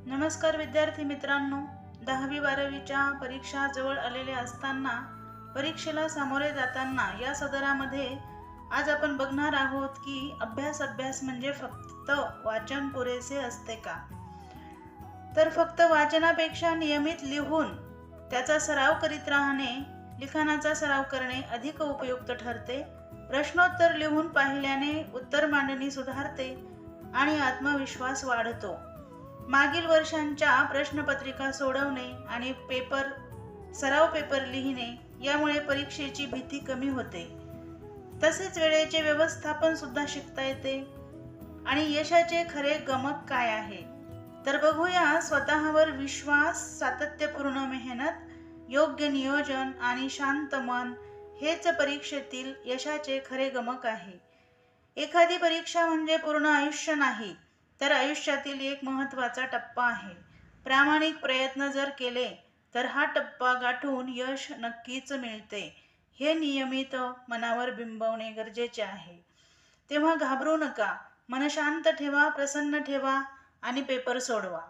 नमस्कार विद्यार्थी मित्रांनो, 10वी-12वीच्या परीक्षा जवळ आलेल्या असताना परीक्षेला सामोरे जाताना या सदरामध्ये आज आपण बघणार आहोत की अभ्यास म्हणजे फक्त वाचन पुरेसे असते का? तर फक्त वाचनापेक्षा नियमित लिहून त्याचा सराव करीत राहणे, लिखाणाचा सराव करणे अधिक उपयुक्त ठरते. प्रश्नोत्तर लिहून पाहिल्याने उत्तर मांडणी सुधारते आणि आत्मविश्वास वाढतो. मागील वर्षांच्या प्रश्नपत्रिका सोडवणे आणि सराव पेपर लिहिणे यामुळे परीक्षेची भीती कमी होते. तसेच वेळेचे व्यवस्थापन सुद्धा शिकता येते. आणि यशाचे खरे गमक काय आहे तर बघूया. स्वतःवर विश्वास, सातत्यपूर्ण मेहनत, योग्य नियोजन आणि शांत मन हेच परीक्षेतील यशाचे खरे गमक आहे. एखादी परीक्षा म्हणजे पूर्ण आयुष्य नाही, तर आयुष्यातील एक महत्त्वाचा टप्पा आहे. प्रामाणिक प्रयत्न जर केले तर हा टप्पा गाठून यश नक्कीच मिळते. हे नियमित मनावर बिंबवणे गरजेचे आहे. तेव्हा घाबरू नका. मन शांत ठेवा, प्रसन्न ठेवा आणि पेपर सोडवा.